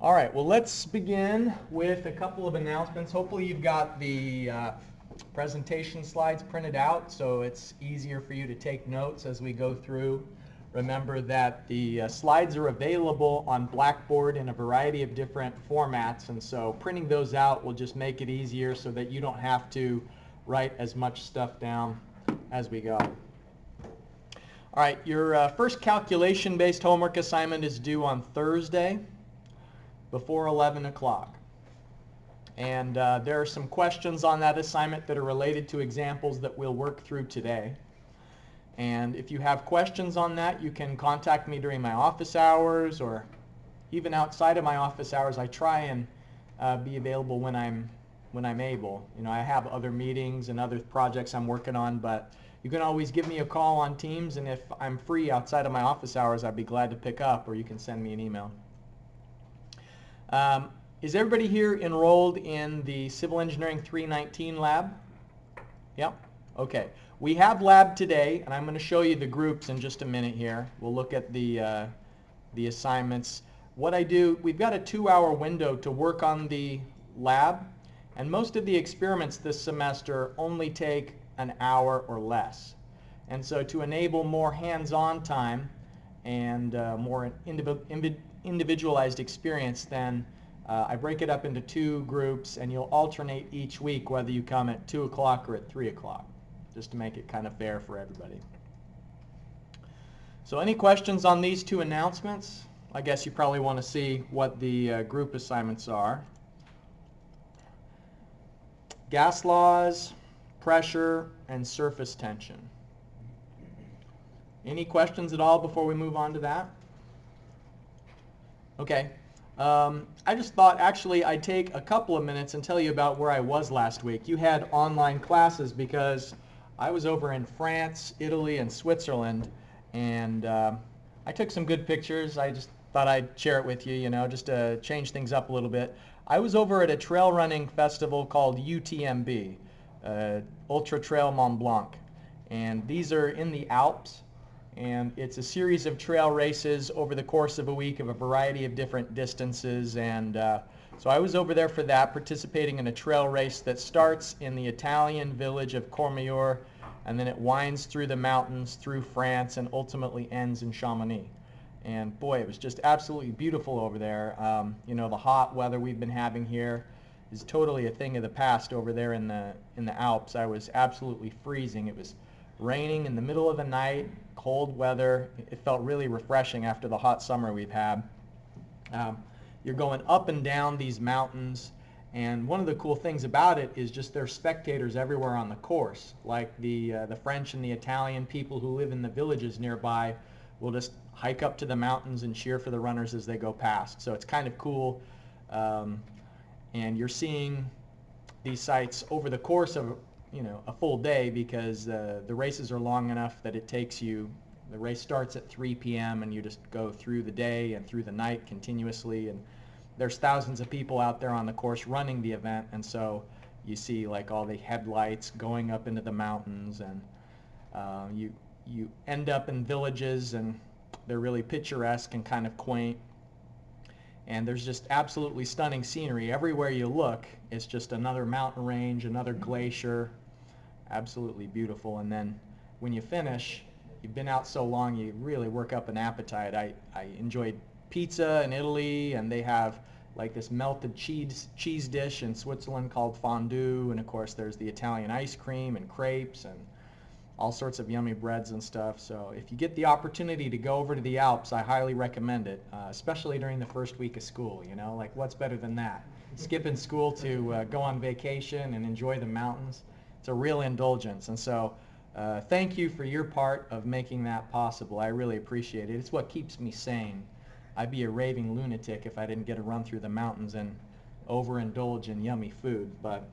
All right, well, let's begin with a couple of announcements. Hopefully you've got the presentation slides printed out so it's easier for you to take notes as we go through. Remember that the slides are available on Blackboard in a variety of different formats, and so printing those out will just make it easier so that you don't have to write as much stuff down as we go. All right, your first calculation-based homework assignment is due on Thursday before 11 o'clock. And there are some questions on that assignment that are related to examples that we'll work through today. And if you have questions on that, you can contact me during my office hours or even outside of my office hours. I try and be available when I'm able. You know, I have other meetings and other projects I'm working on, but you can always give me a call on Teams, and if I'm free outside of my office hours, I'd be glad to pick up, or you can send me an email. Is everybody here enrolled in the Civil Engineering 319 lab? Yep. Okay. We have lab today, and I'm going to show you the groups in just a minute here. We'll look at the assignments. What I do, we've got a 2-hour window to work on the lab, and most of the experiments this semester only take an hour or less. And so to enable more hands-on time and more individualized experience, then I break it up into 2 groups, and you'll alternate each week whether you come at 2 o'clock or at 3 o'clock, just to make it kind of fair for everybody. So any questions on these 2 announcements? I guess you probably want to see what the group assignments are. Gas laws, pressure, and surface tension. Any questions at all before we move on to that? Okay. I just thought actually I'd take a couple of minutes and tell you about where I was last week. You had online classes because I was over in France, Italy, and Switzerland, and I took some good pictures. I just thought I'd share it with you, you know, just to change things up a little bit. I was over at a trail running festival called UTMB, Ultra Trail Mont Blanc, and these are in the Alps. And it's a series of trail races over the course of a week of a variety of different distances. And so I was over there for that, participating in a trail race that starts in the Italian village of Courmayeur, and then it winds through the mountains, through France, and ultimately ends in Chamonix. And boy, it was just absolutely beautiful over there. You know, the hot weather we've been having here is totally a thing of the past over there in the Alps. I was absolutely freezing. It was raining in the middle of the night, cold weather. It felt really refreshing after the hot summer we've had. You're going up and down these mountains, and one of the cool things about it is just there's spectators everywhere on the course. Like the French and the Italian people who live in the villages nearby will just hike up to the mountains and cheer for the runners as they go past. So it's kind of cool, and you're seeing these sites over the course of a full day, because the races are long enough that it takes you, the race starts at 3 p.m. and you just go through the day and through the night continuously, and there's thousands of people out there on the course running the event, and so you see like all the headlights going up into the mountains, and you end up in villages, and they're really picturesque and kind of quaint. And there's just absolutely stunning scenery. Everywhere you look, it's just another mountain range, another glacier. Absolutely beautiful. And then when you finish, you've been out so long, you really work up an appetite. I enjoyed pizza in Italy, and they have like this melted cheese dish in Switzerland called fondue. And of course, there's the Italian ice cream and crepes and all sorts of yummy breads and stuff. So if you get the opportunity to go over to the Alps, I highly recommend it, especially during the first week of school. You know, like what's better than that? Skipping school to go on vacation and enjoy the mountains. It's a real indulgence. And so thank you for your part of making that possible. I really appreciate it. It's what keeps me sane. I'd be a raving lunatic if I didn't get a run through the mountains and overindulge in yummy food. But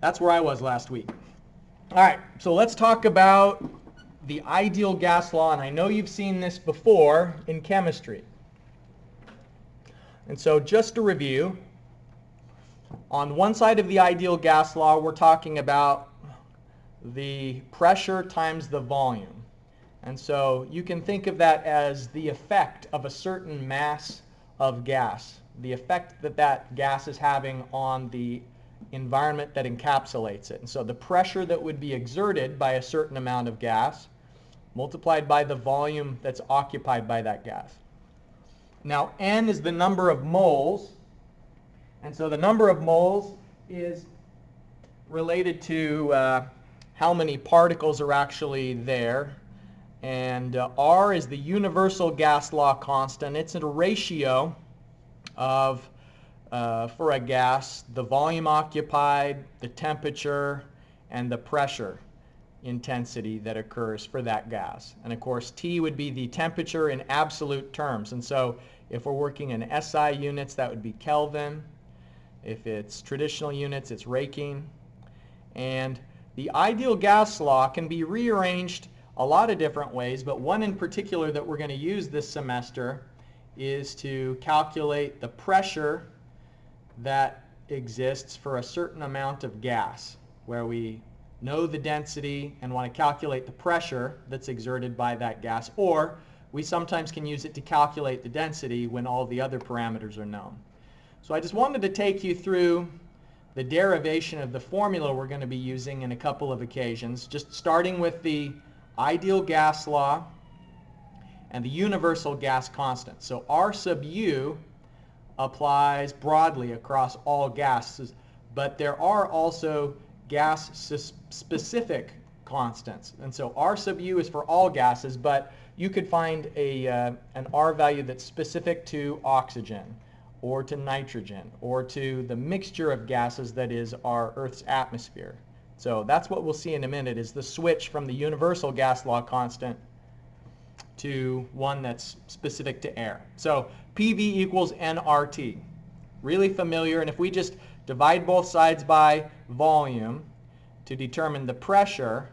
that's where I was last week. All right, so let's talk about the ideal gas law, and I know you've seen this before in chemistry. And so just to review, on one side of the ideal gas law, we're talking about the pressure times the volume. And so you can think of that as the effect of a certain mass of gas, the effect that that gas is having on the environment that encapsulates it. And so the pressure that would be exerted by a certain amount of gas multiplied by the volume that's occupied by that gas. Now, N is the number of moles, and so the number of moles is related to how many particles are actually there. And R is the universal gas law constant. It's a ratio of, for a gas, the volume occupied, the temperature, and the pressure intensity that occurs for that gas. And of course, T would be the temperature in absolute terms. And so if we're working in SI units, that would be Kelvin. If it's traditional units, it's Raking. And the ideal gas law can be rearranged a lot of different ways, but one in particular that we're going to use this semester is to calculate the pressure that exists for a certain amount of gas, where we know the density and want to calculate the pressure that's exerted by that gas, or we sometimes can use it to calculate the density when all the other parameters are known. So I just wanted to take you through the derivation of the formula we're going to be using in a couple of occasions, just starting with the ideal gas law and the universal gas constant. So R sub U applies broadly across all gases, but there are also gas-specific constants. And so R sub U is for all gases, but you could find an R value that's specific to oxygen or to nitrogen or to the mixture of gases that is our Earth's atmosphere. So that's what we'll see in a minute, is the switch from the universal gas law constant to one that's specific to air. So PV equals nRT. Really familiar, and if we just divide both sides by volume to determine the pressure,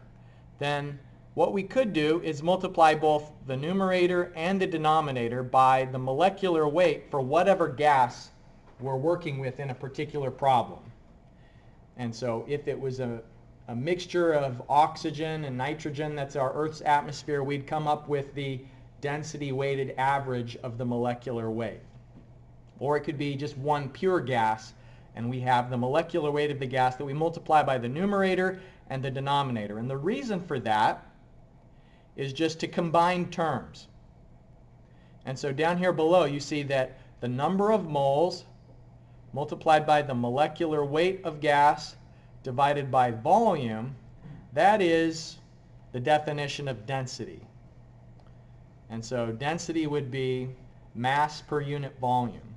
then what we could do is multiply both the numerator and the denominator by the molecular weight for whatever gas we're working with in a particular problem. And so if it was a mixture of oxygen and nitrogen, that's our Earth's atmosphere, we'd come up with the density weighted average of the molecular weight. Or it could be just one pure gas, and we have the molecular weight of the gas that we multiply by the numerator and the denominator. And the reason for that is just to combine terms. And so down here below you see that the number of moles multiplied by the molecular weight of gas divided by volume, that is the definition of density. And so density would be mass per unit volume.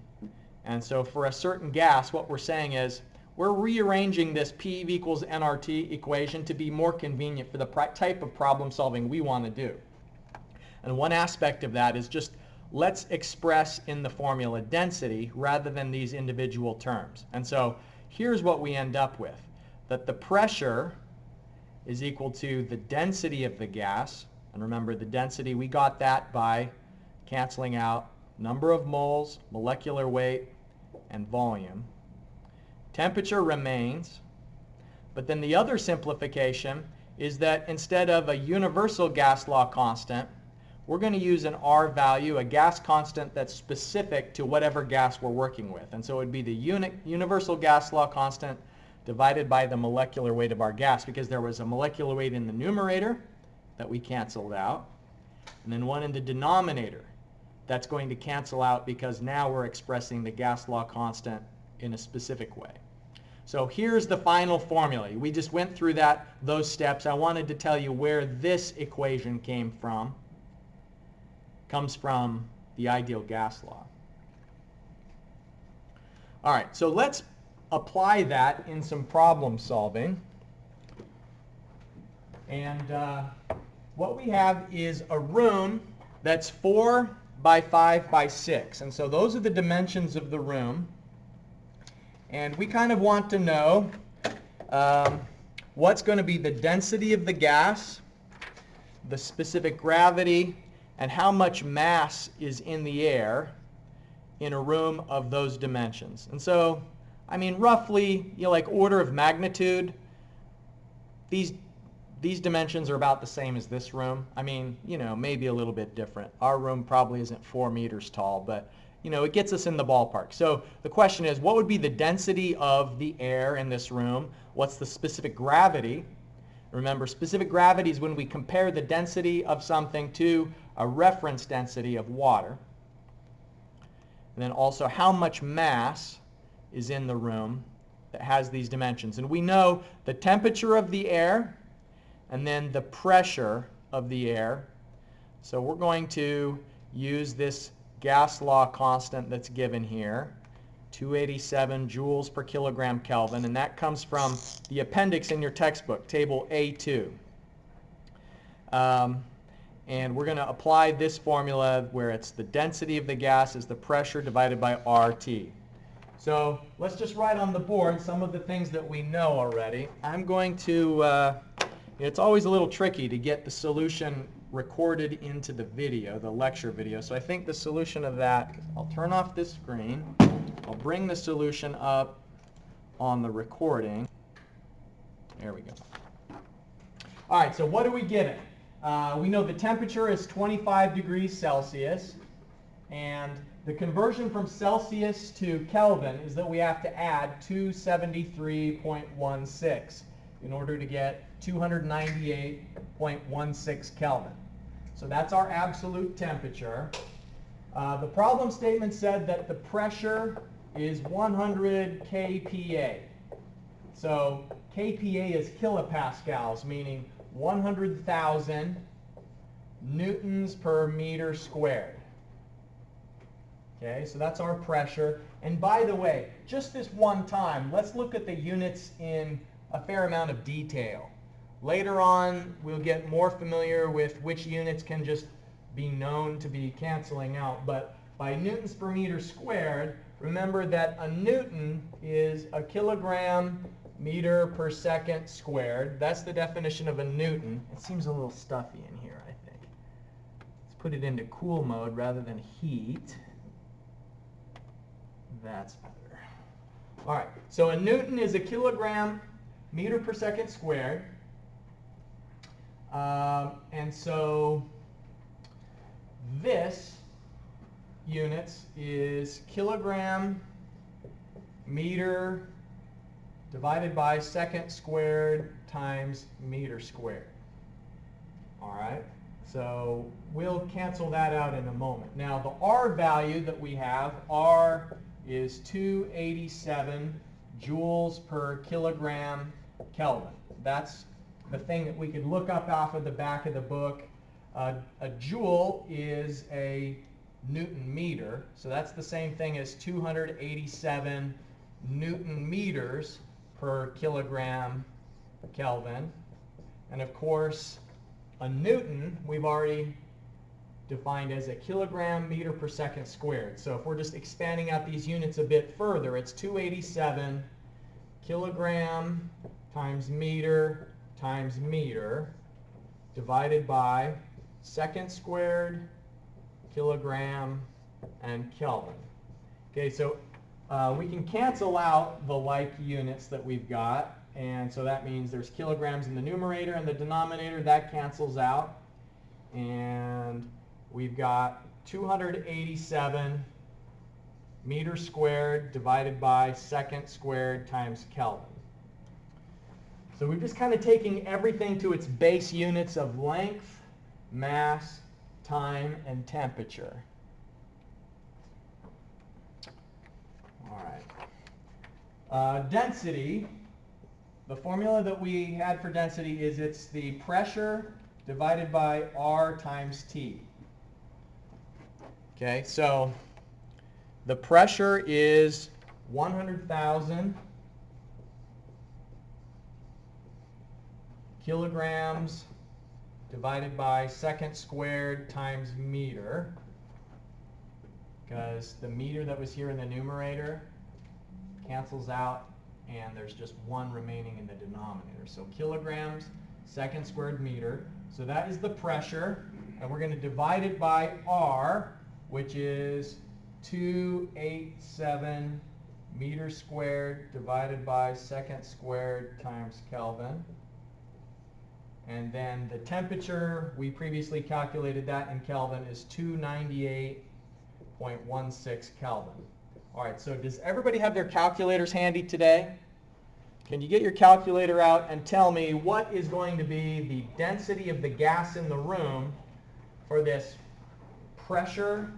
And so for a certain gas, what we're saying is we're rearranging this PV equals nRT equation to be more convenient for the type of problem solving we want to do. And one aspect of that is just let's express in the formula density rather than these individual terms. And so here's what we end up with, that the pressure is equal to the density of the gas. And remember, the density, we got that by canceling out number of moles, molecular weight, and volume. Temperature remains, but then the other simplification is that instead of a universal gas law constant, we're going to use an R value, a gas constant that's specific to whatever gas we're working with. And so it would be the universal gas law constant divided by the molecular weight of our gas, because there was a molecular weight in the numerator that we canceled out, and then one in the denominator that's going to cancel out because now we're expressing the gas law constant in a specific way. So here's the final formula. We just went through those steps. I wanted to tell you where this equation came from. Comes from the ideal gas law. All right, so let's apply that in some problem solving. And what we have is a room that's 4 by 5 by 6. And so those are the dimensions of the room. And we kind of want to know what's going to be the density of the gas, the specific gravity, and how much mass is in the air in a room of those dimensions. And so, I mean, roughly, like order of magnitude, these dimensions are about the same as this room. I mean, maybe a little bit different. Our room probably isn't 4 meters tall, but you know, it gets us in the ballpark. So the question is, what would be the density of the air in this room? What's the specific gravity? Remember, specific gravity is when we compare the density of something to a reference density of water. And then also how much mass is in the room that has these dimensions. And we know the temperature of the air and then the pressure of the air. So we're going to use this gas law constant that's given here, 287 joules per kilogram Kelvin, and that comes from the appendix in your textbook, table A2. And we're going to apply this formula where it's the density of the gas is the pressure divided by RT. So let's just write on the board some of the things that we know already. I'm going to, it's always a little tricky to get the solution recorded into the video, the lecture video. So I think the solution of that, I'll turn off this screen. I'll bring the solution up on the recording. There we go. All right, so what are we given? We know the temperature is 25 degrees Celsius, and the conversion from Celsius to Kelvin is that we have to add 273.16 in order to get 298.16 Kelvin. So that's our absolute temperature. The problem statement said that the pressure is 100 kPa. So kPa is kilopascals, meaning 100,000 newtons per meter squared. Okay, so that's our pressure. And by the way, just this one time, let's look at the units in a fair amount of detail. Later on, we'll get more familiar with which units can just be known to be canceling out. But by newtons per meter squared, remember that a newton is a kilogram meter per second squared. That's the definition of a newton. It seems a little stuffy in here, I think. Let's put it into cool mode rather than heat. That's better. All right, so a newton is a kilogram meter per second squared. And so this units is kilogram meter divided by second squared times meter squared. All right, so we'll cancel that out in a moment. Now the R value that we have, R is 287 joules per kilogram Kelvin. That's the thing that we could look up off of the back of the book. A joule is a Newton meter, so that's the same thing as 287 Newton meters per kilogram Kelvin. And of course, a Newton we've already defined as a kilogram meter per second squared. So if we're just expanding out these units a bit further, it's 287 kilogram times meter divided by second squared, kilogram, and Kelvin. Okay, so we can cancel out the like units that we've got, and so that means there's kilograms in the numerator and the denominator. That cancels out, and we've got 287 meters squared divided by second squared times Kelvin. So we're just kind of taking everything to its base units of length, mass, time, and temperature. All right. Density, the formula that we had for density is it's the pressure divided by R times T. Okay, so the pressure is 100,000 kilograms divided by second squared times meter, because the meter that was here in the numerator cancels out and there's just one remaining in the denominator. So kilograms, second squared meter. So that is the pressure, and we're going to divide it by R, which is 287 meters squared divided by second squared times Kelvin. And then the temperature, we previously calculated that in Kelvin, is 298.16 0.16 Kelvin. All right, so does everybody have their calculators handy today? Can you get your calculator out and tell me what is going to be the density of the gas in the room for this pressure,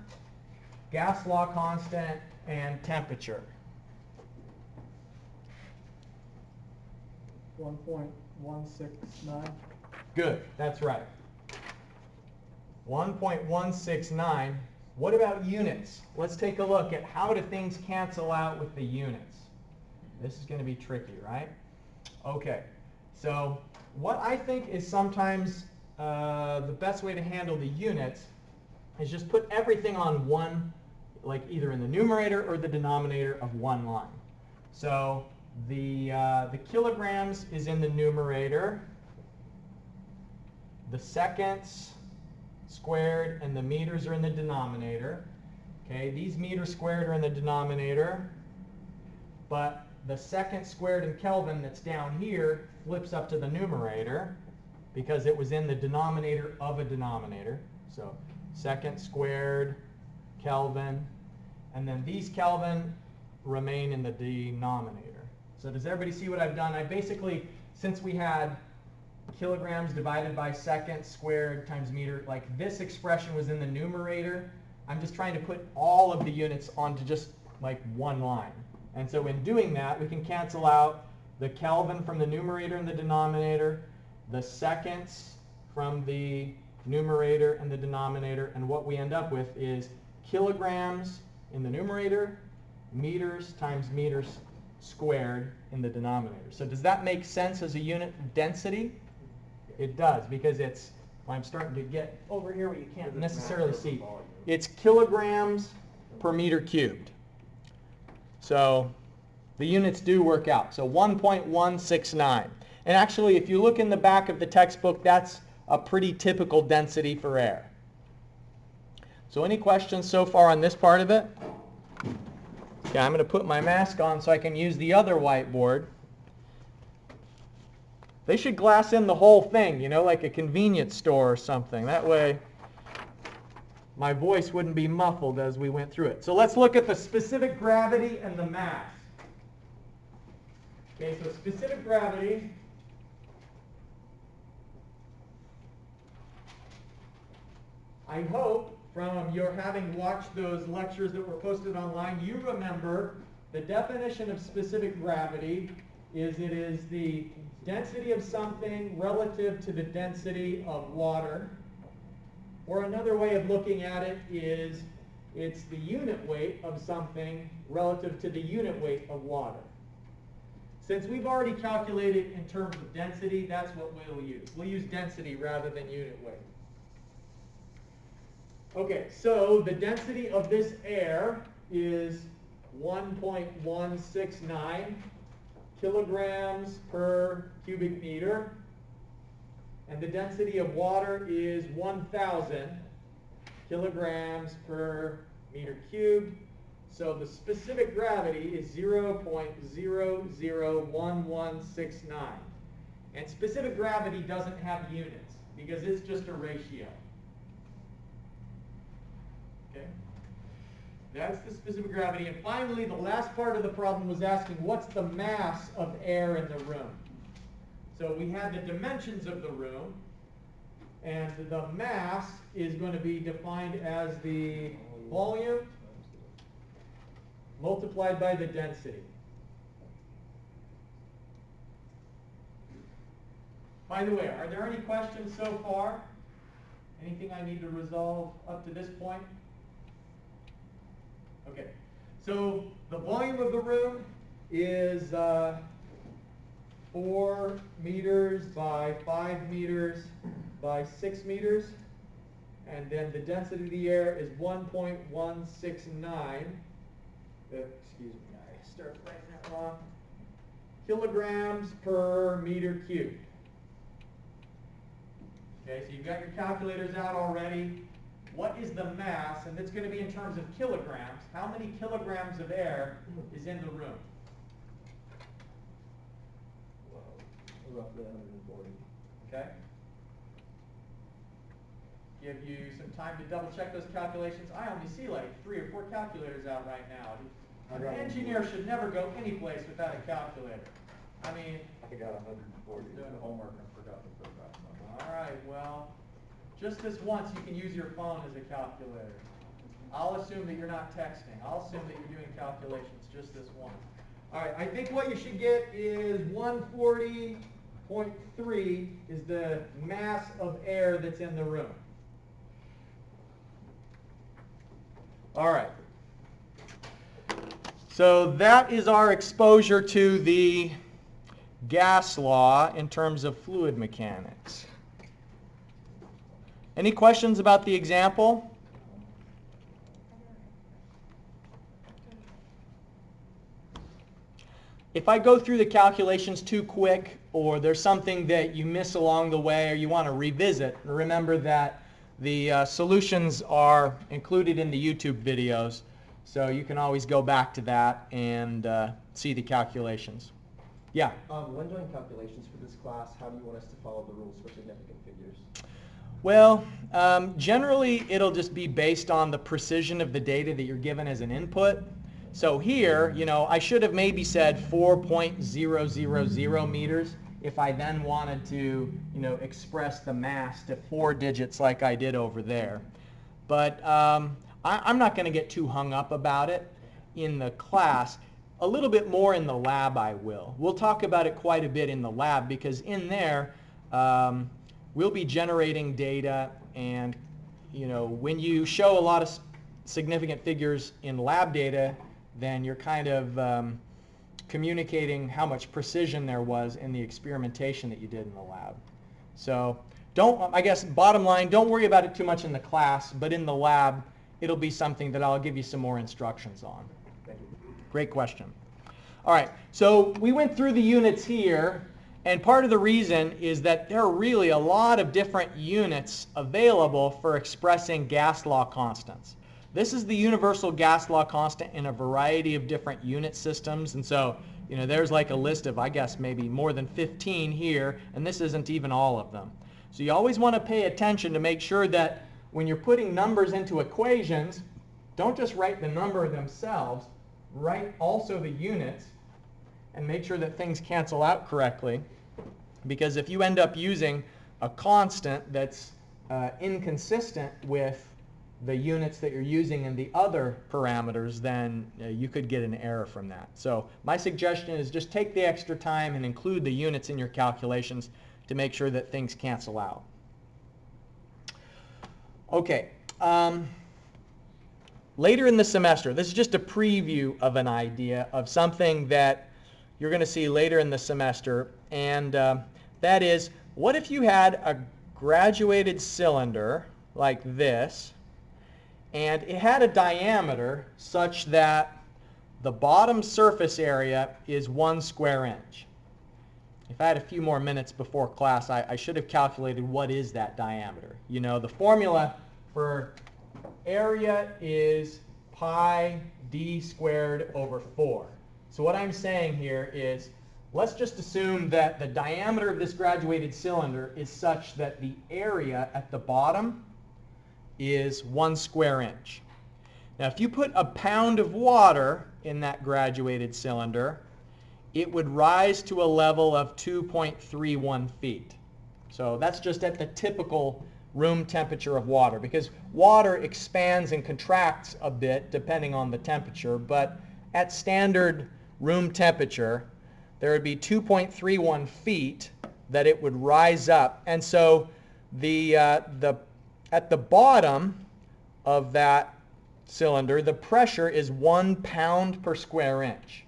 gas law constant, and temperature? 1.169. Good, that's right. 1.169. What about units? Let's take a look at how do things cancel out with the units. This is going to be tricky, right? Okay, so what I think is sometimes the best way to handle the units is just put everything on one, like either in the numerator or the denominator of one line. So the kilograms is in the numerator, the seconds squared and the meters are in the denominator. Okay, these meters squared are in the denominator, but the second squared in Kelvin that's down here flips up to the numerator because it was in the denominator of a denominator. So second squared Kelvin, and then these Kelvin remain in the denominator. So does everybody see what I've done? I basically, since we had kilograms divided by seconds squared times meter, like this expression was in the numerator, I'm just trying to put all of the units onto just like one line. And so in doing that, we can cancel out the Kelvin from the numerator and the denominator, the seconds from the numerator and the denominator, and what we end up with is kilograms in the numerator, meters times meters squared in the denominator. So does that make sense as a unit of density? It does, because it's, well, I'm starting to get over here where you can't necessarily see. It's kilograms per meter cubed. So the units do work out. So 1.169. And actually, if you look in the back of the textbook, that's a pretty typical density for air. So any questions so far on this part of it? Okay, I'm going to put my mask on so I can use the other whiteboard. They should glass in the whole thing, you know, like a convenience store or something. That way my voice wouldn't be muffled as we went through it. So let's look at the specific gravity and the mass. Okay, so specific gravity I hope from your having watched those lectures that were posted online, you remember the definition of specific gravity is it is the density of something relative to the density of water. Or another way of looking at it is it's the unit weight of something relative to the unit weight of water. Since we've already calculated in terms of density, that's what we'll use. We'll use density rather than unit weight. Okay, so the density of this air is 1.169 kilograms per cubic meter. And the density of water is 1,000 kilograms per meter cubed. So the specific gravity is 0.001169. And specific gravity doesn't have units because it's just a ratio. Okay? That's the specific gravity. And finally, the last part of the problem was asking what's the mass of air in the room. So we had the dimensions of the room, and the mass is going to be defined as the volume multiplied by the density. By the way, are there any questions so far? Anything I need to resolve up to this point? Okay, so the volume of the room is 4 meters by 5 meters by 6 meters. And then the density of the air is 1.169. Excuse me, I started writing that wrong. Kilograms per meter cubed. Okay, so you've got your calculators out already. What is the mass? And it's going to be in terms of kilograms. How many kilograms of air is in the room? Roughly 140. Okay. give you some time to double check those calculations. I only see like 3 or 4 calculators out right now. An engineer should never go any place without a calculator. I mean, I got 140. Doing homework and forgot to put that one. all right, well, just this once you can use your phone as a calculator. I'll assume that you're not texting. I'll assume that you're doing calculations just this once. All right, I think what you should get is 140.3 is the mass of air that's in the room. All right. So that is our exposure to the gas law in terms of fluid mechanics. Any questions about the example? If I go through the calculations too quick, or there's something that you miss along the way, or you want to revisit, remember that the solutions are included in the YouTube videos, so you can always go back to that and see the calculations. Yeah? When doing calculations for this class, how do you want us to follow the rules for significant figures? Well, generally it'll just be based on the precision of the data that you're given as an input. So here, I should have maybe said 4.000 meters if I then wanted to, express the mass to 4 digits like I did over there. But I'm not going to get too hung up about it in the class. A little bit more in the lab I will. We'll talk about it quite a bit in the lab because in there we'll be generating data, and when you show a lot of significant figures in lab data, then you're kind of communicating how much precision there was in the experimentation that you did in the lab. So I guess bottom line, don't worry about it too much in the class, but in the lab it'll be something that I'll give you some more instructions on. Thank you. Great question. All right, so we went through the units here, and part of the reason is that there are really a lot of different units available for expressing gas law constants. This is the universal gas law constant in a variety of different unit systems, and so there's like a list of, I guess, maybe more than 15 here, and this isn't even all of them. So you always want to pay attention to make sure that when you're putting numbers into equations, don't just write the number themselves, write also the units, and make sure that things cancel out correctly, because if you end up using a constant that's inconsistent with the units that you're using in the other parameters, then you could get an error from that. So my suggestion is just take the extra time and include the units in your calculations to make sure that things cancel out. Okay. Later in the semester, this is just a preview of an idea of something that you're going to see later in the semester, and that is, what if you had a graduated cylinder like this, and it had a diameter such that the bottom surface area is 1 square inch. If I had a few more minutes before class, I should have calculated what is that diameter. The formula for area is pi d squared over 4. So what I'm saying here is, let's just assume that the diameter of this graduated cylinder is such that the area at the bottom is 1 square inch. Now if you put a pound of water in that graduated cylinder, it would rise to a level of 2.31 feet. So that's just at the typical room temperature of water, because water expands and contracts a bit depending on the temperature, but at standard room temperature there would be 2.31 feet that it would rise up, and so at the bottom of that cylinder, the pressure is 1 pound per square inch.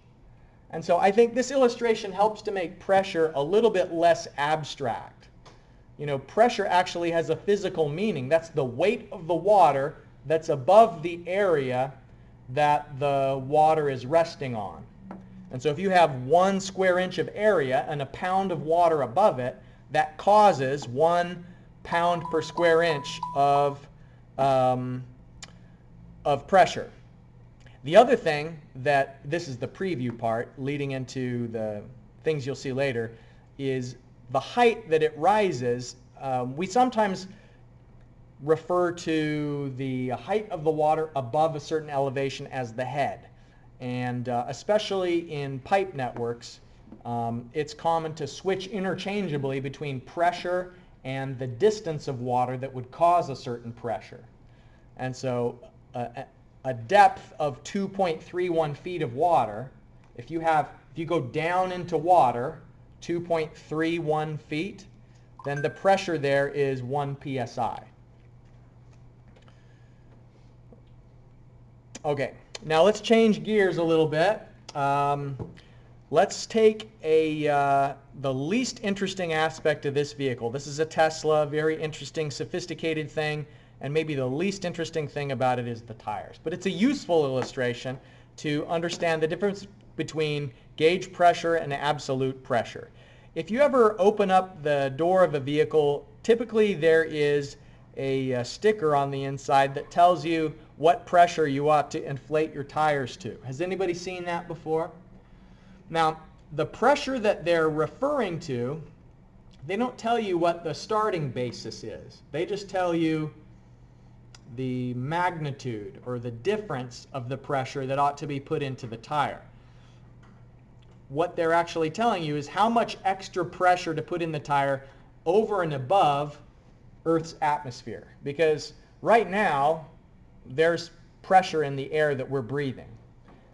And so I think this illustration helps to make pressure a little bit less abstract. Pressure actually has a physical meaning. That's the weight of the water that's above the area that the water is resting on. And so if you have 1 square inch of area and a pound of water above it, that causes 1 pound per square inch of pressure. The other thing this is the preview part leading into the things you'll see later, is the height that it rises. We sometimes refer to the height of the water above a certain elevation as the head. And especially in pipe networks, it's common to switch interchangeably between pressure and the distance of water that would cause a certain pressure. And so a depth of 2.31 feet of water, if you go down into water 2.31 feet, then the pressure there is 1 psi. Okay, now let's change gears a little bit. Let's take the least interesting aspect of this vehicle. This is a Tesla, very interesting, sophisticated thing, and maybe the least interesting thing about it is the tires. But it's a useful illustration to understand the difference between gauge pressure and absolute pressure. If you ever open up the door of a vehicle, typically there is a sticker on the inside that tells you what pressure you ought to inflate your tires to. Has anybody seen that before? Now, the pressure that they're referring to, they don't tell you what the starting basis is. They just tell you the magnitude or the difference of the pressure that ought to be put into the tire. What they're actually telling you is how much extra pressure to put in the tire over and above Earth's atmosphere. Because right now, there's pressure in the air that we're breathing.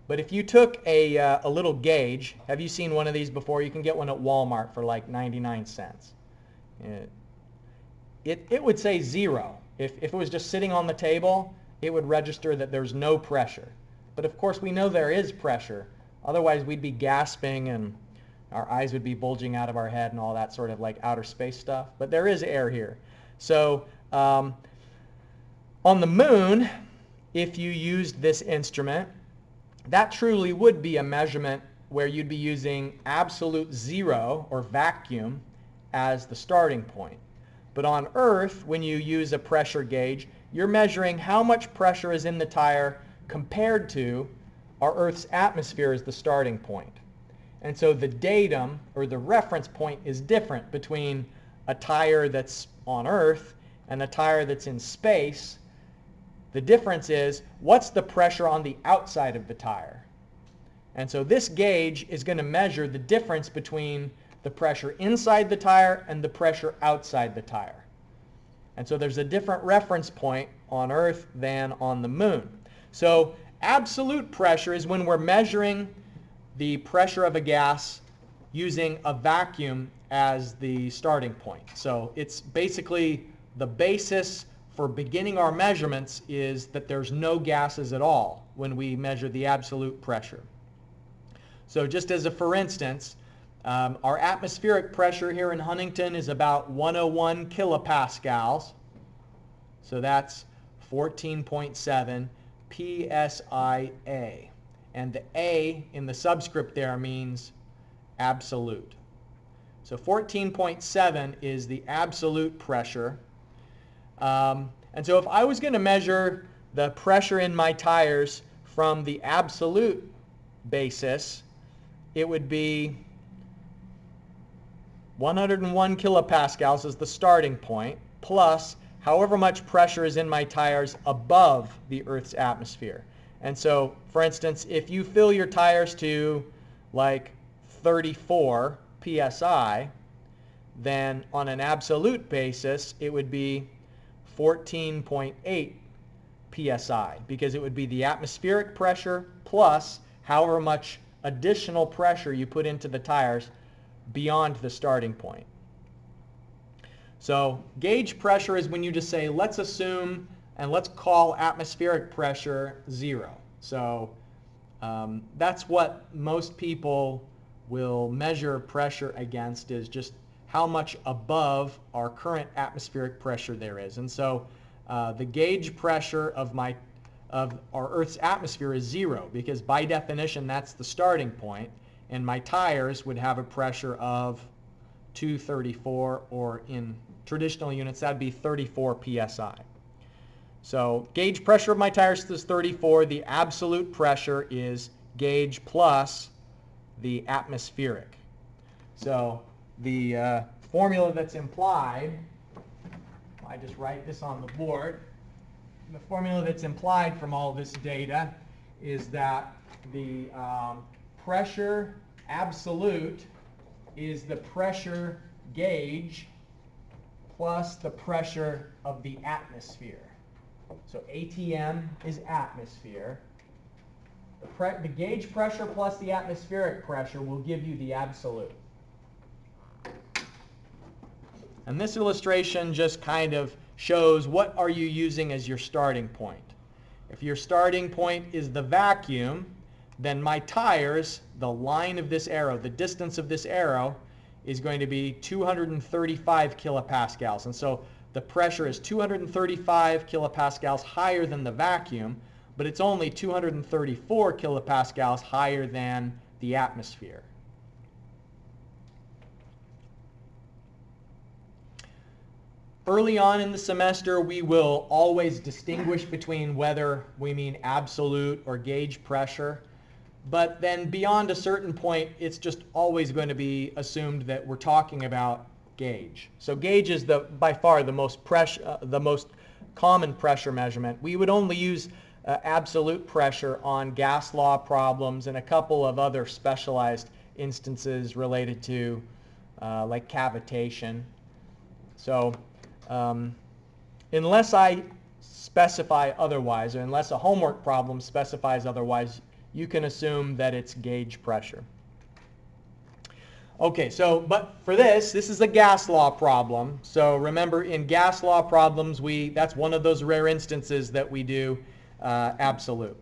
But if you took a little gauge, have you seen one of these before? You can get one at Walmart for like 99 cents. It would say 0. If it was just sitting on the table, it would register that there's no pressure. But of course we know there is pressure. Otherwise we'd be gasping and our eyes would be bulging out of our head and all that sort of like outer space stuff. But there is air here. So on the moon, if you used this instrument, that truly would be a measurement where you'd be using absolute zero or vacuum as the starting point. But on Earth, when you use a pressure gauge, you're measuring how much pressure is in the tire compared to our Earth's atmosphere as the starting point. And so the datum or the reference point is different between a tire that's on Earth and a tire that's in space. The difference is what's the pressure on the outside of the tire. And so this gauge is going to measure the difference between the pressure inside the tire and the pressure outside the tire. And so there's a different reference point on Earth than on the moon. So absolute pressure is when we're measuring the pressure of a gas using a vacuum as the starting point. So it's basically the basis for beginning our measurements is that there's no gases at all when we measure the absolute pressure. So just as a for instance, our atmospheric pressure here in Huntington is about 101 kilopascals. So that's 14.7 psia. And the A in the subscript there means absolute. So 14.7 is the absolute pressure. And so if I was going to measure the pressure in my tires from the absolute basis, it would be 101 kilopascals as the starting point, plus however much pressure is in my tires above the Earth's atmosphere. And so, for instance, if you fill your tires to like 34 psi, then on an absolute basis, it would be 14.8 psi, because it would be the atmospheric pressure plus however much additional pressure you put into the tires beyond the starting point. So gauge pressure is when you just say, let's assume and let's call atmospheric pressure 0. So that's what most people will measure pressure against, is just how much above our current atmospheric pressure there is. And so the gauge pressure of our Earth's atmosphere is 0, because by definition that's the starting point, and my tires would have a pressure of 234, or in traditional units that'd be 34 psi. So gauge pressure of my tires is 34. The absolute pressure is gauge plus the atmospheric. So the formula that's implied I just write this on the board. The formula that's implied from all this data is that the pressure absolute is the pressure gauge plus the pressure of the atmosphere. So ATM is atmosphere. The gauge pressure plus the atmospheric pressure will give you the absolute. And this illustration just kind of shows what are you using as your starting point. If your starting point is the vacuum, then my tires, the line of this arrow, the distance of this arrow, is going to be 235 kilopascals. And so the pressure is 235 kilopascals higher than the vacuum, but it's only 234 kilopascals higher than the atmosphere. Early on in the semester, we will always distinguish between whether we mean absolute or gauge pressure. But then beyond a certain point, it's just always going to be assumed that we're talking about gauge. So gauge is by far the most common pressure measurement. We would only use absolute pressure on gas law problems and a couple of other specialized instances related to like cavitation. So unless I specify otherwise, or unless a homework problem specifies otherwise, you can assume that it's gauge pressure. Okay, so, but for this is a gas law problem. So remember, in gas law problems, that's one of those rare instances that we do absolute.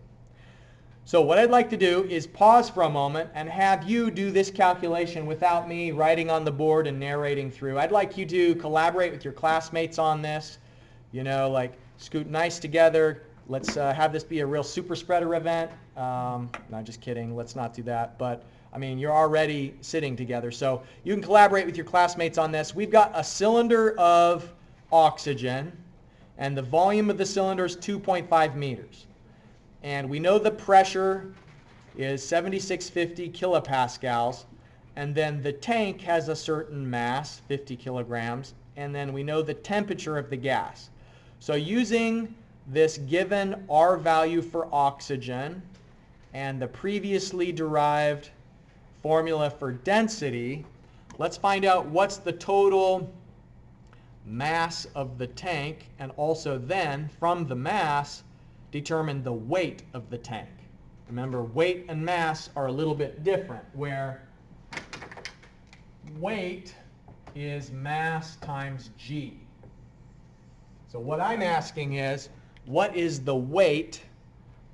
So what I'd like to do is pause for a moment and have you do this calculation without me writing on the board and narrating through. I'd like you to collaborate with your classmates on this, like scoot nice together. Let's have this be a real super spreader event. No, just kidding. Let's not do that. But I mean, you're already sitting together. So you can collaborate with your classmates on this. We've got a cylinder of oxygen, and the volume of the cylinder is 2.5 meters. And we know the pressure is 7650 kilopascals. And then the tank has a certain mass, 50 kilograms. And then we know the temperature of the gas. So using this given R value for oxygen and the previously derived formula for density, let's find out what's the total mass of the tank, and also then from the mass determine the weight of the tank. Remember, weight and mass are a little bit different, where weight is mass times G. So what I'm asking is, what is the weight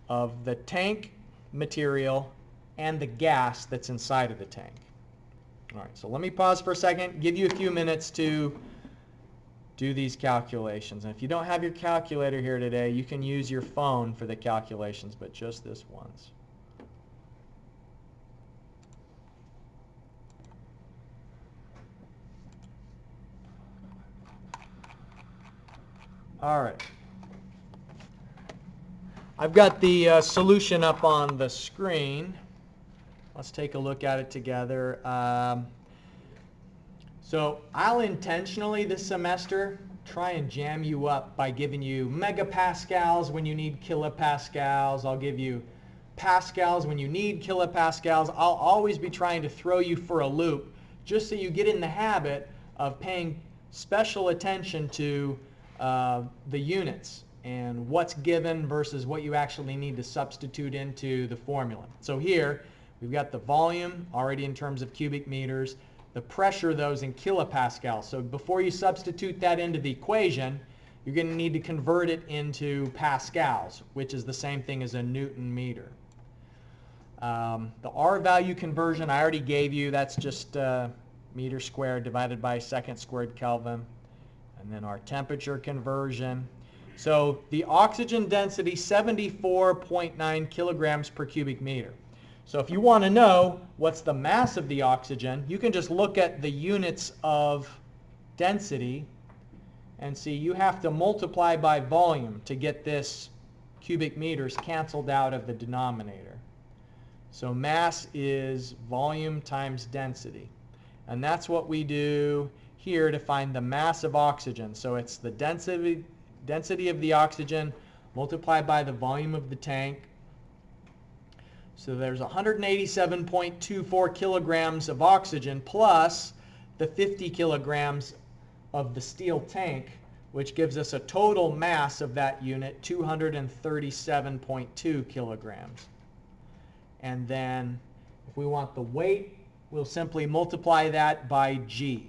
of the tank material and the gas that's inside of the tank? All right, so let me pause for a second, give you a few minutes to do these calculations. And if you don't have your calculator here today, you can use your phone for the calculations, but just this once. All right. I've got the solution up on the screen. Let's take a look at it together. So I'll intentionally this semester try and jam you up by giving you megapascals when you need kilopascals. I'll give you pascals when you need kilopascals. I'll always be trying to throw you for a loop just so you get in the habit of paying special attention to the units and what's given versus what you actually need to substitute into the formula. So here we've got the volume already in terms of cubic meters, the pressure though is in kilopascals. So before you substitute that into the equation, you're going to need to convert it into pascals, which is the same thing as a Newton meter. The R value conversion I already gave you. That's just meter squared divided by second squared Kelvin. And then our temperature conversion. So the oxygen density, 74.9 kilograms per cubic meter. So if you want to know what's the mass of the oxygen, you can just look at the units of density and see you have to multiply by volume to get this cubic meters canceled out of the denominator. So mass is volume times density. And that's what we do here to find the mass of oxygen. So it's the density of the oxygen multiplied by the volume of the tank. So there's 187.24 kilograms of oxygen plus the 50 kilograms of the steel tank, which gives us a total mass of that unit, 237.2 kilograms. And then if we want the weight, we'll simply multiply that by G.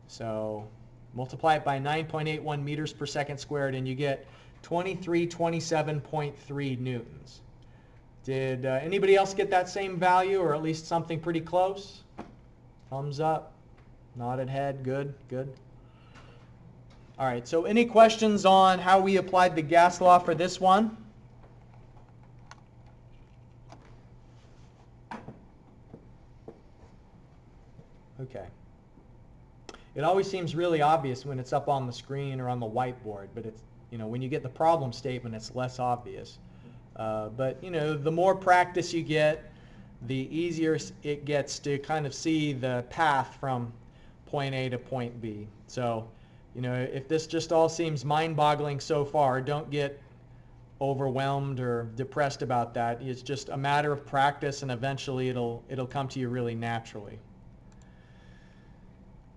So multiply it by 9.81 meters per second squared, and you get 2327.3 newtons. Did anybody else get that same value, or at least something pretty close? Thumbs up, nodded head, good, good. All right, so any questions on how we applied the gas law for this one? Okay. It always seems really obvious when it's up on the screen or on the whiteboard, but it's, when you get the problem statement, it's less obvious. But the more practice you get, the easier it gets to kind of see the path from point A to point B. So, if this just all seems mind-boggling so far, don't get overwhelmed or depressed about that. It's just a matter of practice, and eventually it'll come to you really naturally.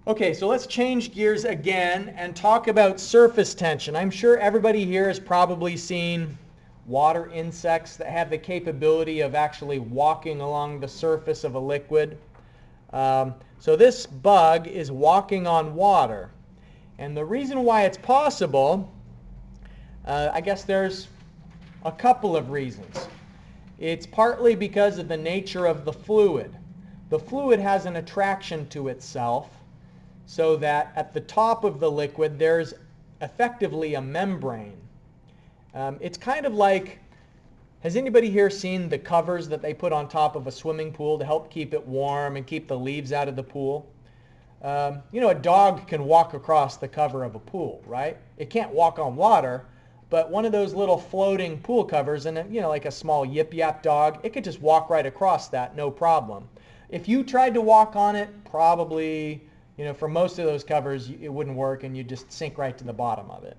Okay, so let's change gears again and talk about surface tension. I'm sure everybody here has probably seen water insects that have the capability of actually walking along the surface of a liquid. So this bug is walking on water. And the reason why it's possible, I guess there's a couple of reasons. It's partly because of the nature of the fluid. The fluid has an attraction to itself, so that at the top of the liquid there's effectively a membrane. It's kind of like, has anybody here seen the covers that they put on top of a swimming pool to help keep it warm and keep the leaves out of the pool? A dog can walk across the cover of a pool, right? It can't walk on water, but one of those little floating pool covers, and like a small yip yap dog, it could just walk right across that, no problem. If you tried to walk on it, probably, for most of those covers, it wouldn't work, and you'd just sink right to the bottom of it.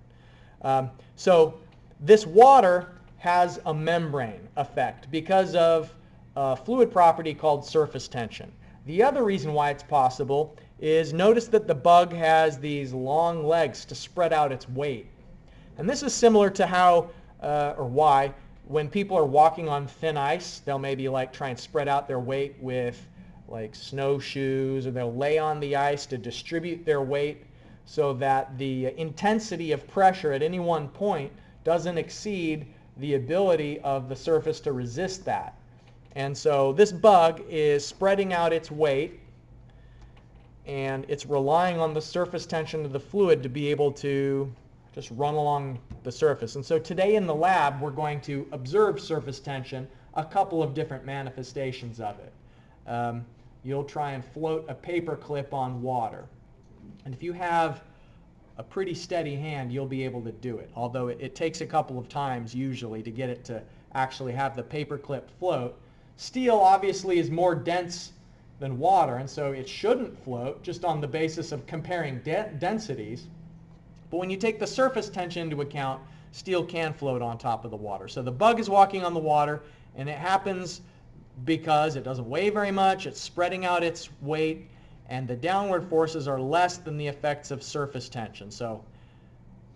So this water has a membrane effect because of a fluid property called surface tension. The other reason why it's possible is, notice that the bug has these long legs to spread out its weight. And this is similar to how, or why, when people are walking on thin ice, they'll maybe try and spread out their weight with snowshoes, or they'll lay on the ice to distribute their weight so that the intensity of pressure at any one point doesn't exceed the ability of the surface to resist that. And so this bug is spreading out its weight, and it's relying on the surface tension of the fluid to be able to just run along the surface. And so today in the lab, we're going to observe surface tension, a couple of different manifestations of it. You'll try and float a paper clip on water. And if you have a pretty steady hand, you'll be able to do it, although it takes a couple of times usually to get it to actually have the paper clip float. Steel obviously is more dense than water, and so it shouldn't float just on the basis of comparing densities. But when you take the surface tension into account, steel can float on top of the water. So the bug is walking on the water, and it happens because it doesn't weigh very much, it's spreading out its weight, and the downward forces are less than the effects of surface tension. So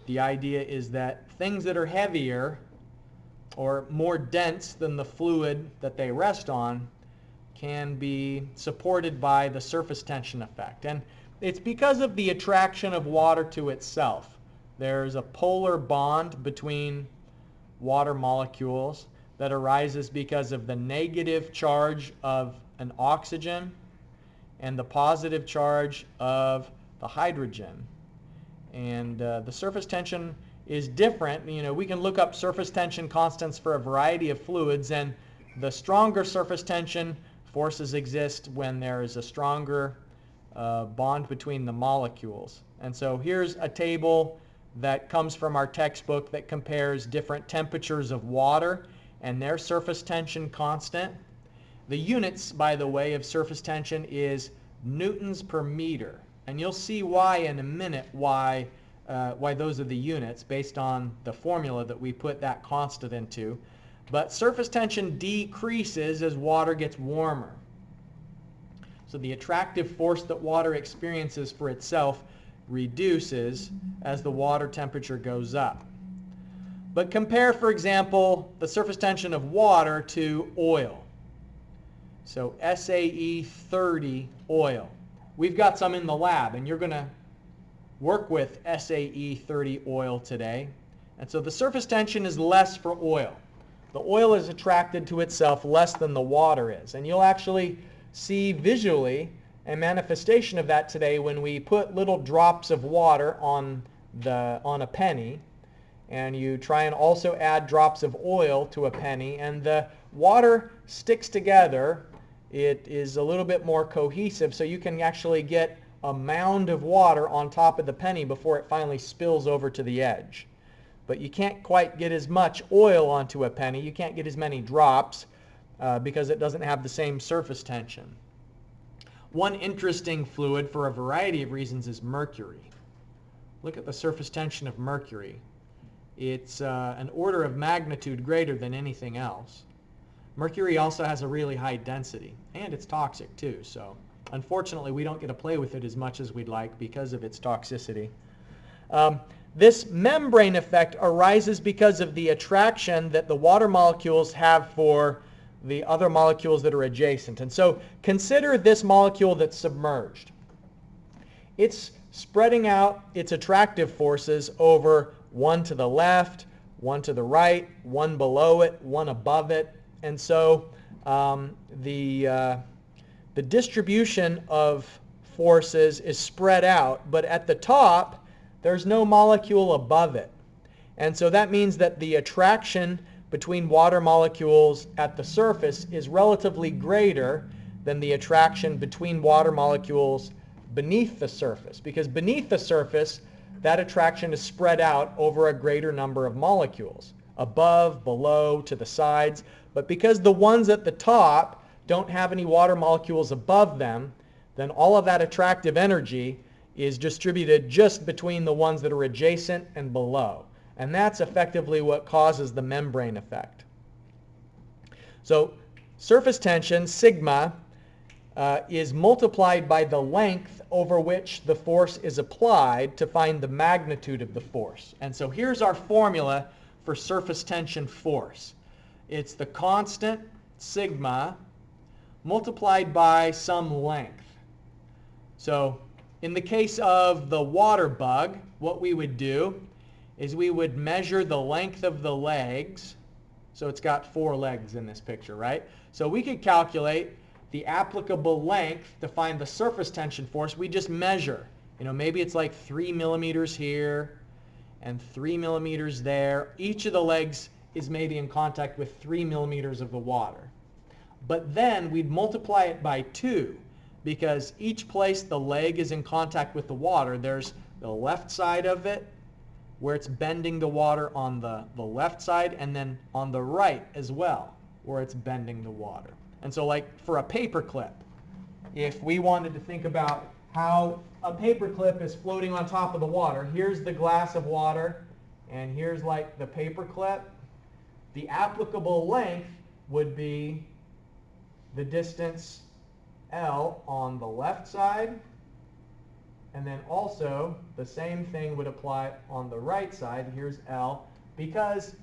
the idea is that things that are heavier or more dense than the fluid that they rest on can be supported by the surface tension effect. And it's because of the attraction of water to itself. There's a polar bond between water molecules that arises because of the negative charge of an oxygen and the positive charge of the hydrogen. And the surface tension is different. We can look up surface tension constants for a variety of fluids, and the stronger surface tension forces exist when there is a stronger bond between the molecules. And so here's a table that comes from our textbook that compares different temperatures of water and their surface tension constant. The units, by the way, of surface tension is newtons per meter. And you'll see why in a minute, why those are the units based on the formula that we put that constant into. But surface tension decreases as water gets warmer. So the attractive force that water experiences for itself reduces as the water temperature goes up. But compare, for example, the surface tension of water to oil. So SAE 30 oil. We've got some in the lab, and you're going to work with SAE 30 oil today. And so the surface tension is less for oil. The oil is attracted to itself less than the water is. And you'll actually see visually a manifestation of that today when we put little drops of water on a penny, and you try and also add drops of oil to a penny, and the water sticks together. It is a little bit more cohesive, so you can actually get a mound of water on top of the penny before it finally spills over to the edge. But you can't quite get as much oil onto a penny. You can't get as many drops because it doesn't have the same surface tension. One interesting fluid for a variety of reasons is mercury. Look at the surface tension of mercury. It's an order of magnitude greater than anything else. Mercury also has a really high density, and it's toxic too. So unfortunately, we don't get to play with it as much as we'd like because of its toxicity. This membrane effect arises because of the attraction that the water molecules have for the other molecules that are adjacent. And so consider this molecule that's submerged. It's spreading out its attractive forces over one to the left, one to the right, one below it, one above it. And so the distribution of forces is spread out, but at the top, there's no molecule above it. And so that means that the attraction between water molecules at the surface is relatively greater than the attraction between water molecules beneath the surface. Because beneath the surface, that attraction is spread out over a greater number of molecules, above, below, to the sides. But because the ones at the top don't have any water molecules above them, then all of that attractive energy is distributed just between the ones that are adjacent and below. And that's effectively what causes the membrane effect. So surface tension, sigma, is multiplied by the length over which the force is applied to find the magnitude of the force. And so here's our formula for surface tension force. It's the constant sigma multiplied by some length. So in the case of the water bug, what we would do is we would measure the length of the legs. So it's got 4 legs in this picture, right? So we could calculate the applicable length to find the surface tension force. We just measure. Maybe it's like 3 millimeters here and 3 millimeters there. Each of the legs is maybe in contact with 3 millimeters of the water. But then we'd multiply it by 2, because each place the leg is in contact with the water, there's the left side of it where it's bending the water on the left side, and then on the right as well where it's bending the water. And so like for a paper clip, if we wanted to think about how a paper clip is floating on top of the water, here's the glass of water and here's like the paper clip, the applicable length would be the distance L on the left side, and then also the same thing would apply on the right side. Here's L, because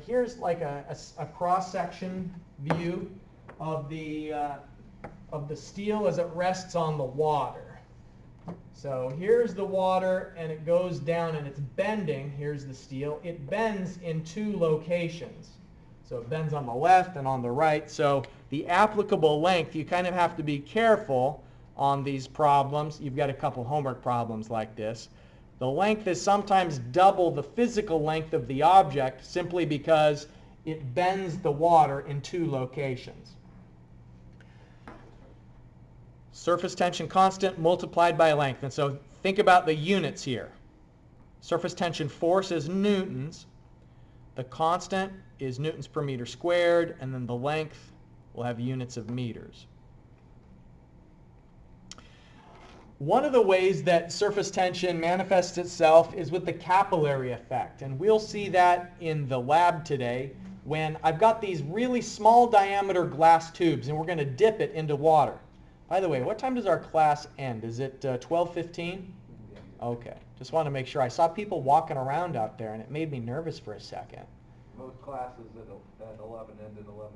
here's like a cross-section view of the steel as it rests on the water. So here's the water and it goes down and it's bending. Here's the steel. It bends in 2 locations. So it bends on the left and on the right. So the applicable length, you kind of have to be careful on these problems. You've got a couple homework problems like this. The length is sometimes double the physical length of the object simply because it bends the water in 2 locations. Surface tension constant multiplied by length. And so think about the units here. Surface tension force is newtons. The constant is newtons per meter squared, and then the length will have units of meters. One of the ways that surface tension manifests itself is with the capillary effect. And we'll see that in the lab today when I've got these really small diameter glass tubes and we're going to dip it into water. By the way, what time does our class end? Is it 12:15? Okay. Just want to make sure. I saw people walking around out there and it made me nervous for a second. Most classes at 11 end at 11:50.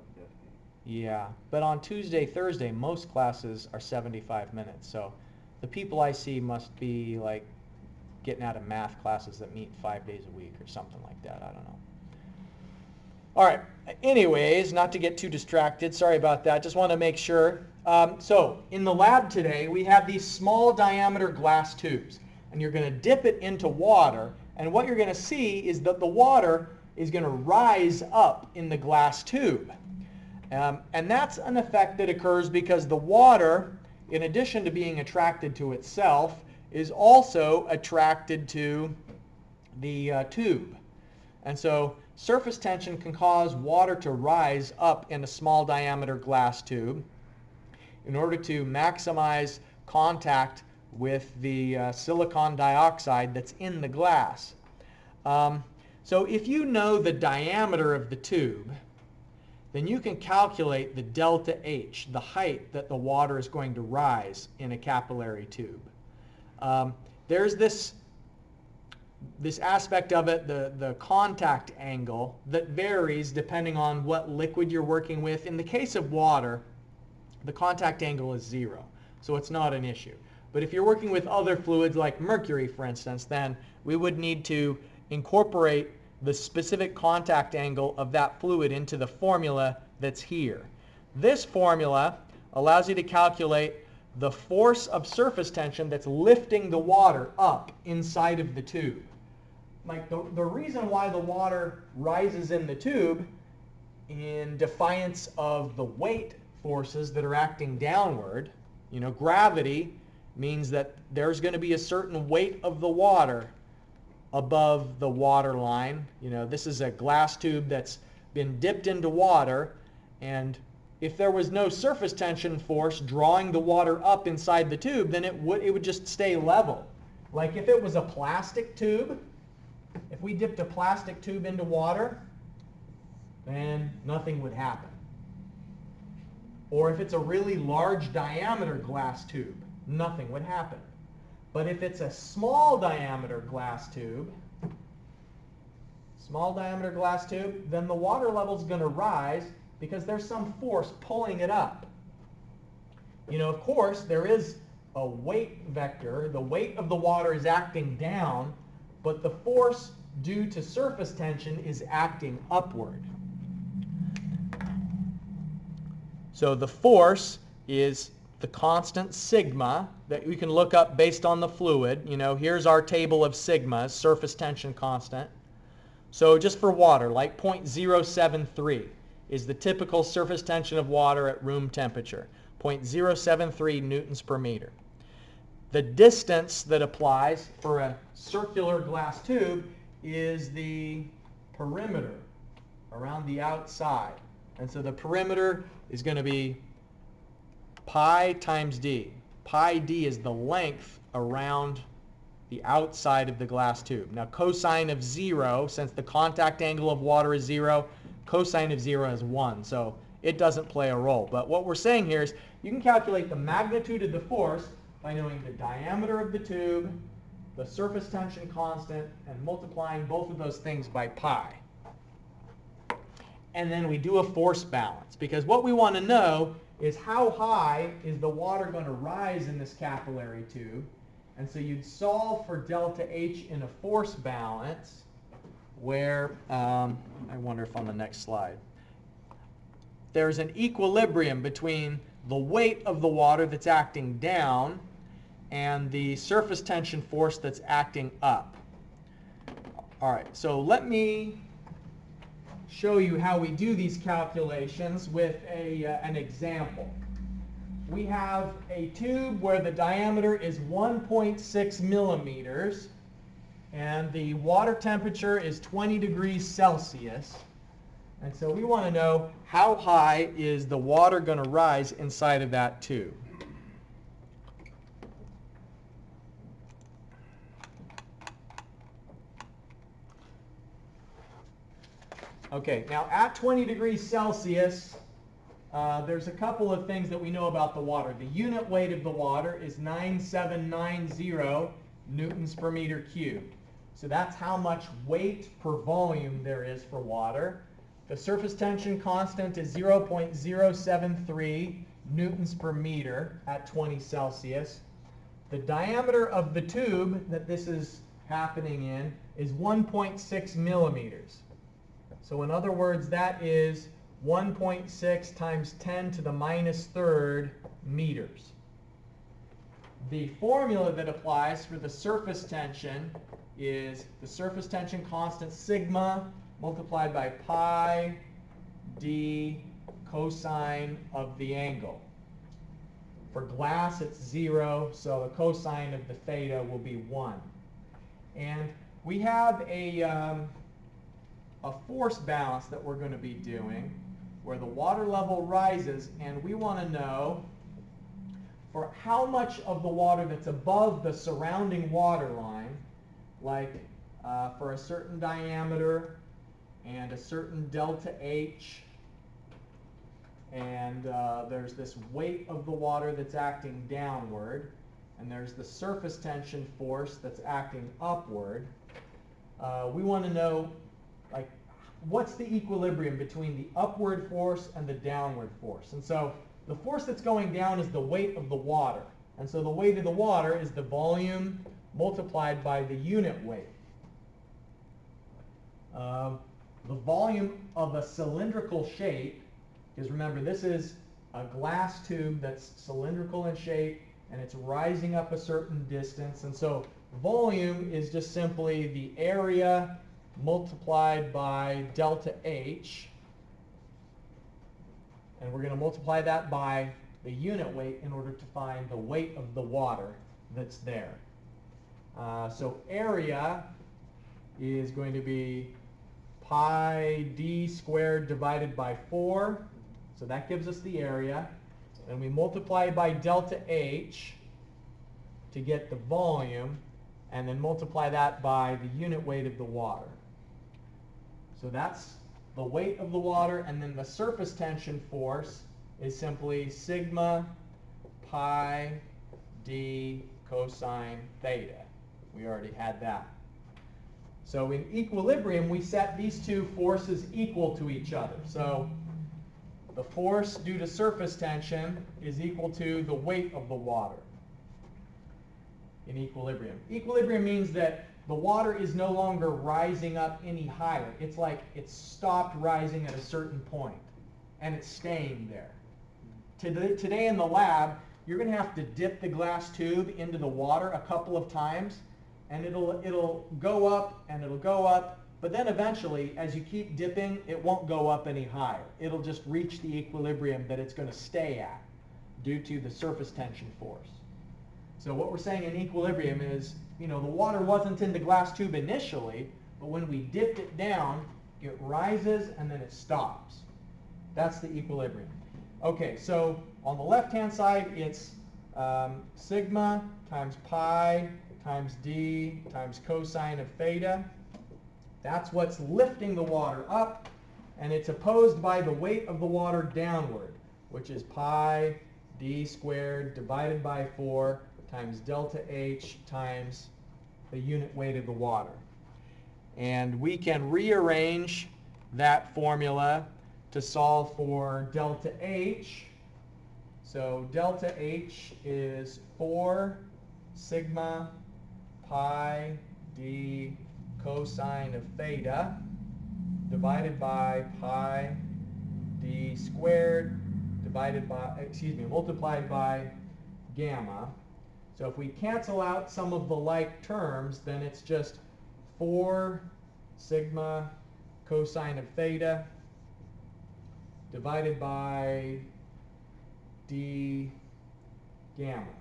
Yeah, but on Tuesday, Thursday, most classes are 75 minutes. So the people I see must be like getting out of math classes that meet 5 days a week or something like that. I don't know. All right. Anyways, not to get too distracted. Sorry about that. Just want to make sure. So in the lab today, we have these small diameter glass tubes. And you're going to dip it into water. And what you're going to see is that the water is going to rise up in the glass tube. And that's an effect that occurs because the water, in addition to being attracted to itself, is also attracted to the tube. And so surface tension can cause water to rise up in a small diameter glass tube in order to maximize contact with the silicon dioxide that's in the glass. So if you know the diameter of the tube, then you can calculate the delta H, the height that the water is going to rise in a capillary tube. There's this aspect of it, the contact angle, that varies depending on what liquid you're working with. In the case of water, the contact angle is 0, so it's not an issue. But if you're working with other fluids like mercury, for instance, then we would need to incorporate the specific contact angle of that fluid into the formula that's here. This formula allows you to calculate the force of surface tension that's lifting the water up inside of the tube. Like the reason why the water rises in the tube in defiance of the weight forces that are acting downward, gravity means that there's going to be a certain weight of the water above the water line. This is a glass tube that's been dipped into water, and if there was no surface tension force drawing the water up inside the tube, then it would just stay level. Like if it was a plastic tube, if we dipped a plastic tube into water, then nothing would happen. Or if it's a really large diameter glass tube, nothing would happen. But if it's a small diameter glass tube, then the water level is going to rise because there's some force pulling it up. Of course, there is a weight vector. The weight of the water is acting down, but the force due to surface tension is acting upward. So the force is the constant sigma that we can look up based on the fluid. Here's our table of sigmas, surface tension constant. So just for water, like 0.073 is the typical surface tension of water at room temperature, 0.073 newtons per meter. The distance that applies for a circular glass tube is the perimeter around the outside. And so the perimeter is going to be pi times d. Pi d is the length around the outside of the glass tube. Now cosine of 0, since the contact angle of water is 0, cosine of 0 is 1. So it doesn't play a role. But what we're saying here is you can calculate the magnitude of the force by knowing the diameter of the tube, the surface tension constant, and multiplying both of those things by pi. And then we do a force balance, because what we want to know is how high is the water going to rise in this capillary tube. And so you'd solve for delta H in a force balance where, I wonder if on the next slide, there's an equilibrium between the weight of the water that's acting down and the surface tension force that's acting up. All right, so let me show you how we do these calculations with an example. We have a tube where the diameter is 1.6 millimeters and the water temperature is 20 degrees Celsius. And so we want to know how high is the water going to rise inside of that tube. Okay, now at 20 degrees Celsius, there's a couple of things that we know about the water. The unit weight of the water is 9790 newtons per meter cubed. So that's how much weight per volume there is for water. The surface tension constant is 0.073 newtons per meter at 20 Celsius. The diameter of the tube that this is happening in is 1.6 millimeters. So in other words, that is 1.6 times 10 to the minus third meters. The formula that applies for the surface tension is the surface tension constant sigma multiplied by pi d cosine of the angle. For glass, it's 0, so the cosine of the theta will be 1. And we have a force balance that we're going to be doing where the water level rises, and we want to know for how much of the water that's above the surrounding water line, like for a certain diameter and a certain delta H, and there's this weight of the water that's acting downward, and there's the surface tension force that's acting upward. We want to know, like, what's the equilibrium between the upward force and the downward force. And so the force that's going down is the weight of the water. And so the weight of the water is the volume multiplied by the unit weight. The volume of a cylindrical shape, because remember, this is a glass tube that's cylindrical in shape, and it's rising up a certain distance. And so volume is just simply the area multiplied by delta H. And we're going to multiply that by the unit weight in order to find the weight of the water that's there. So area is going to be pi d squared divided by 4. So that gives us the area. And we multiply by delta H to get the volume, and then multiply that by the unit weight of the water. So that's the weight of the water, and then the surface tension force is simply sigma pi d cosine theta. We already had that. So in equilibrium, we set these two forces equal to each other. So the force due to surface tension is equal to the weight of the water in equilibrium. Equilibrium means that the water is no longer rising up any higher. It's like it's stopped rising at a certain point, and it's staying there. Today in the lab, you're going to have to dip the glass tube into the water a couple of times, and it'll go up and it'll go up, but then eventually, as you keep dipping, it won't go up any higher. It'll just reach the equilibrium that it's going to stay at due to the surface tension force. So what we're saying in equilibrium is, the water wasn't in the glass tube initially, but when we dipped it down, it rises and then it stops. That's the equilibrium. Okay, so on the left-hand side, it's sigma times pi times d times cosine of theta. That's what's lifting the water up, and it's opposed by the weight of the water downward, which is pi d squared divided by 4 times delta H times the unit weight of the water. And we can rearrange that formula to solve for delta H. So delta H is 4 sigma pi d cosine of theta divided by pi d squared multiplied by gamma. So if we cancel out some of the like terms, then it's just 4 sigma cosine of theta divided by d gamma.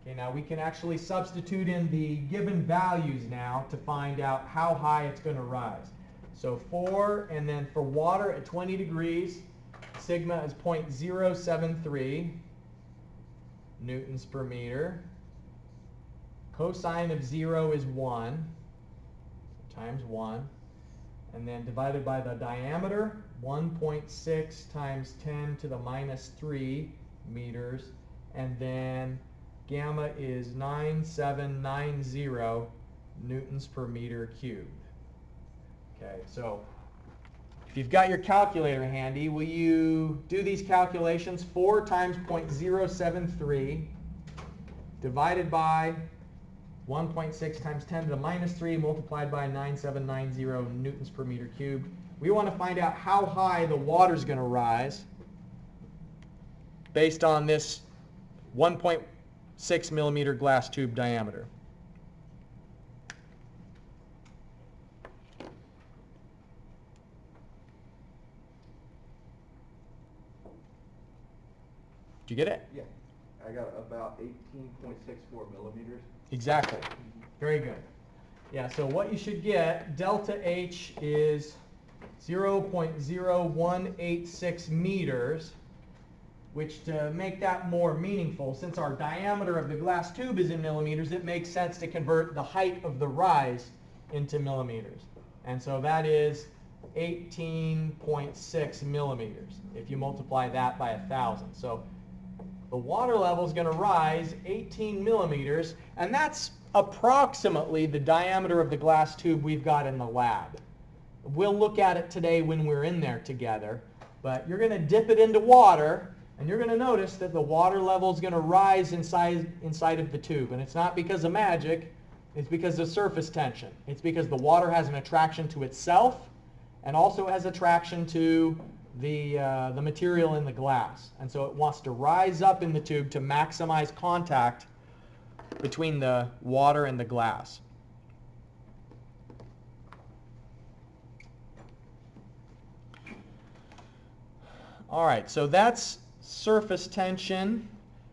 Okay, now we can actually substitute in the given values now to find out how high it's going to rise. So 4, and then for water at 20 degrees, sigma is 0.073 newtons per meter. Cosine of 0 is 1 times 1. and then divided by the diameter, 1.6 times 10 to the minus 3 meters, and then gamma is 9790 newtons per meter cubed. Okay, so if you've got your calculator handy, will you do these calculations? 4 times 0.073 divided by 1.6 times 10 to the minus 3 multiplied by 9790 newtons per meter cubed. We want to find out how high the water is going to rise based on this 1.6 millimeter glass tube diameter. Did you get it? Yeah, I got about 18.64 millimeters. Exactly. Very good. Yeah, so what you should get, delta H is 0.0186 meters, which, to make that more meaningful, since our diameter of the glass tube is in millimeters, it makes sense to convert the height of the rise into millimeters. And so that is 18.6 millimeters if you multiply that by 1,000. So the water level is going to rise 18 millimeters, and that's approximately the diameter of the glass tube we've got in the lab. We'll look at it today when we're in there together, but you're going to dip it into water, and you're going to notice that the water level is going to rise inside of the tube. And it's not because of magic, it's because of surface tension. It's because the water has an attraction to itself and also has attraction to the material in the glass. And so it wants to rise up in the tube to maximize contact between the water and the glass. All right, so that's surface tension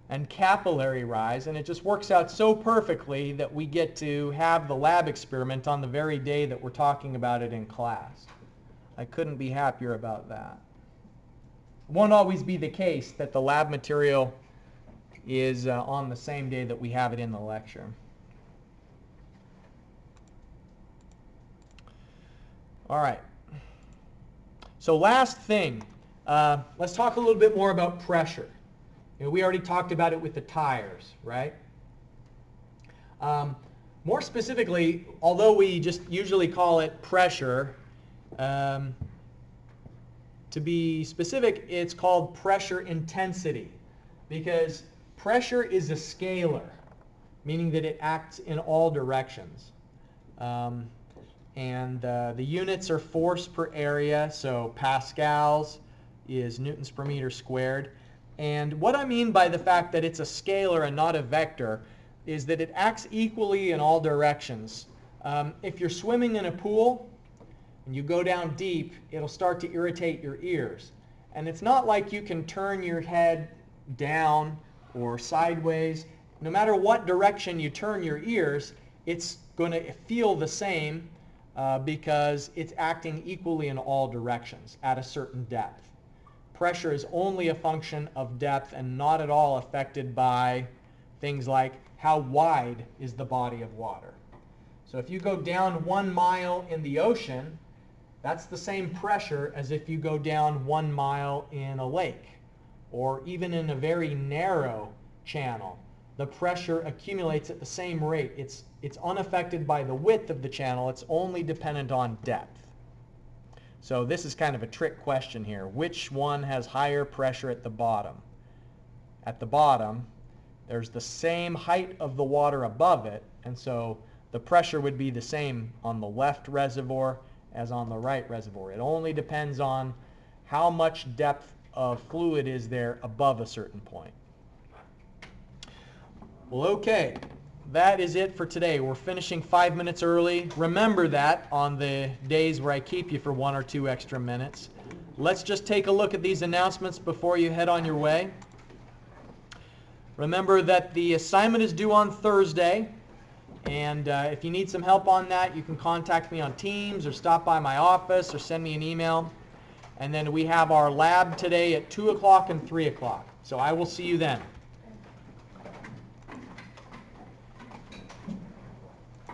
and capillary rise, and it just works out so perfectly that we get to have the lab experiment on the very day that we're talking about it in class. I couldn't be happier about that. It won't always be the case that the lab material is on the same day that we have it in the lecture. All right. So last thing, let's talk a little bit more about pressure. You know, we already talked about it with the tires, right? More specifically, although we just usually call it pressure, to be specific, it's called pressure intensity, because pressure is a scalar, meaning that it acts in all directions. And the units are force per area, so pascals is newtons per meter squared. And what I mean by the fact that it's a scalar and not a vector is that it acts equally in all directions. If you're swimming in a pool and you go down deep, it'll start to irritate your ears. And it's not like you can turn your head down or sideways. No matter what direction you turn your ears, it's going to feel the same because it's acting equally in all directions at a certain depth. Pressure is only a function of depth and not at all affected by things like how wide is the body of water. So if you go down 1 mile in the ocean, that's the same pressure as if you go down 1 mile in a lake, or even in a very narrow channel. The pressure accumulates at the same rate. It's unaffected by the width of the channel. It's only dependent on depth. So this is kind of a trick question here. Which one has higher pressure at the bottom? At the bottom, there's the same height of the water above it, and so the pressure would be the same on the left reservoir as on the right reservoir. It only depends on how much depth of fluid is there above a certain point. Well, okay, that is it for today. We're finishing 5 minutes early. Remember that on the days where I keep you for 1 or 2 extra minutes. Let's just take a look at these announcements before you head on your way. Remember that the assignment is due on Thursday. And if you need some help on that, you can contact me on Teams or stop by my office or send me an email. And then we have our lab today at 2 o'clock and 3 o'clock. So I will see you then.